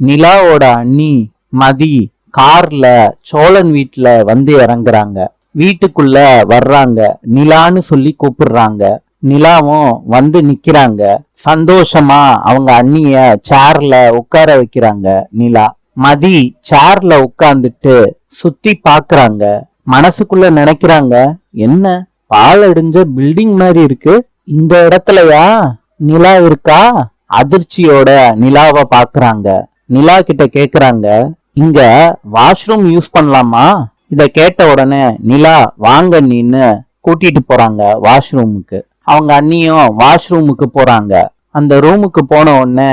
நிலாவோட அண்ணி மதி கார்ல சோழன் வீட்டுல வந்து இறங்குறாங்க. வீட்டுக்குள்ள வர்றாங்க. நிலான்னு சொல்லி கூப்பிடுறாங்க. நிலாவும் வந்து நிக்கிறாங்க. சந்தோஷமா அவங்க அண்ணிய சேர்ல உட்கார வைக்கிறாங்க. நிலா மதி சேர்ல உட்கார்ந்துட்டு சுத்தி பாக்குறாங்க. மனசுக்குள்ள நினைக்கிறாங்க, என்ன பாழடைஞ்ச பில்டிங் மாதிரி இருக்கு, இந்த இடத்துலயா நிலா இருக்கா? அதிர்ச்சியோட நிலாவை பாக்குறாங்க. நிலா கிட்ட கேக்குறாங்க, இங்க வாஷ்ரூம் யூஸ் பண்ணலாமா? இத கேட்ட உடனே நிலா வாங்க நீன்னு கூட்டிட்டு போறாங்க வாஷ்ரூமுக்கு. அவங்க அண்ணியும் வாஷ்ரூமுக்கு போறாங்க. அந்த ரூமுக்கு போன உடனே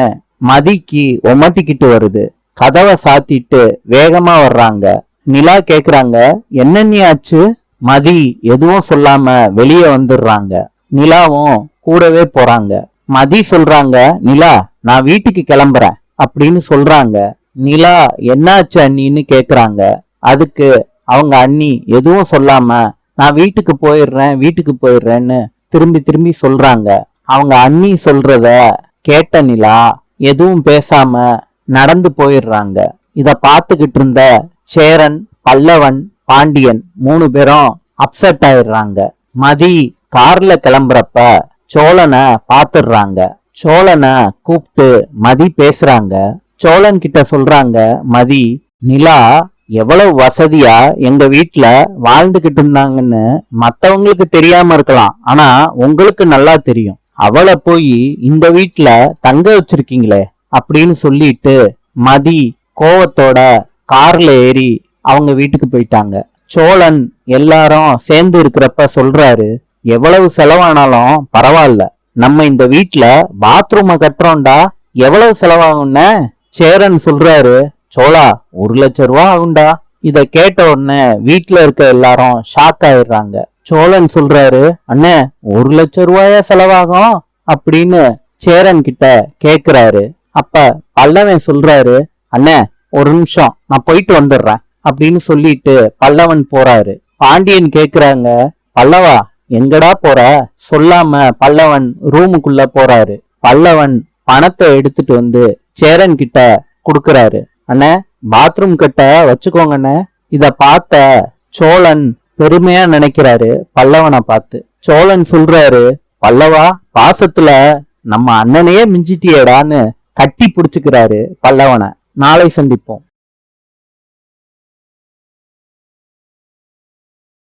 மதிக்கு ஒமட்டிக்கிட்டு வருது. கதவை சாத்திட்டு வேகமா வர்றாங்க. நிலா கேக்குறாங்க, என்ன நீ ஆச்சு? மதி எதுவும் சொல்லாம வெளியே வந்துடுறாங்க. நிலாவும் கூடவே போறாங்க. மதி சொல்றாங்க, நிலா நான் வீட்டுக்கு கிளம்புறேன் அப்படின்னு சொல்றாங்க. நிலா என்னாச்சு அண்ணின்னு கேக்குறாங்க. அதுக்கு அவங்க அண்ணி எதுவும் சொல்லாம நான் வீட்டுக்கு போயிடுறேன்னு திரும்பி திரும்பி சொல்றாங்க. அவங்க அண்ணி சொல்றத கேட்ட நிலா எதுவும் பேசாம நடந்து போயிடுறாங்க. இத பாத்துக்கிட்டு இருந்த சேரன், பல்லவன், பாண்டியன் 3 பேரும் அப்செட் ஆயிடுறாங்க. மதி கார்ல கிளம்புறப்ப சோழனை பாத்துடுறாங்க. சோழனை கூப்பிட்டு மதி பேசுறாங்க. சோழன் கிட்ட சொல்றாங்க, மதி நிலா எவ்வளவு வசதியா எங்க வீட்டுல வாழ்ந்துகிட்டு இருந்தாங்கன்னு மத்தவங்களுக்கு தெரியாம இருக்கலாம், ஆனா உங்களுக்கு நல்லா தெரியும். அவளை போய் இந்த வீட்டுல தங்க வச்சிருக்கீங்களே அப்படின்னு சொல்லிட்டு மதி கோவத்தோட கார்ல ஏறி அவங்க வீட்டுக்கு போயிட்டாங்க. சோழன் எல்லாரும் சேர்ந்து இருக்கிறப்ப சொல்றாரு, எவ்வளவு செலவானாலும் பரவாயில்ல, நம்ம இந்த வீட்டுல பாத்ரூம கட்டுறோம்டா, எவ்வளவு செலவாகும்னு? சேரன் சொல்றாரு, சோழா 1,00,000 ரூபா ஆகும்டா. இத கேட்ட உடனே வீட்டுல இருக்க எல்லாரும் ஷாக் ஆயிடுறாங்க. சோழன் சொல்றாரு, அண்ணே 1,00,000 ரூபாயா செலவாகும் அப்படின்னு சேரன் கிட்ட கேக்குறாரு. அப்ப பல்லவன் சொல்றாரு, அண்ணே ஒரு நிமிஷம் நான் போயிட்டு வந்துடுறேன் அப்படின்னு சொல்லிட்டு பல்லவன் போறாரு. பாண்டியன் கேக்குறாங்க, பல்லவா எங்கடா போற? சொல்லாம பல்லவன் ரூமுக்குள்ள போறாரு. பல்லவன் பணத்தை எடுத்துட்டு வந்து சேரன் கிட்ட குடுக்கறாரு. அண்ணே பாத்ரூம் கட்ட வச்சுக்கோங்கண்ணே. இத பார்த்த சோழன் பெருமையா நினைக்கிறாரு பல்லவனை பார்த்து. சோழன் சொல்றாரு, பல்லவா பாசத்துல நம்ம அண்ணனையே மிஞ்சிட்டியேடான்னு கட்டி பிடிச்சுக்கிறாரு பல்லவனை. நாளை சந்திப்போம்.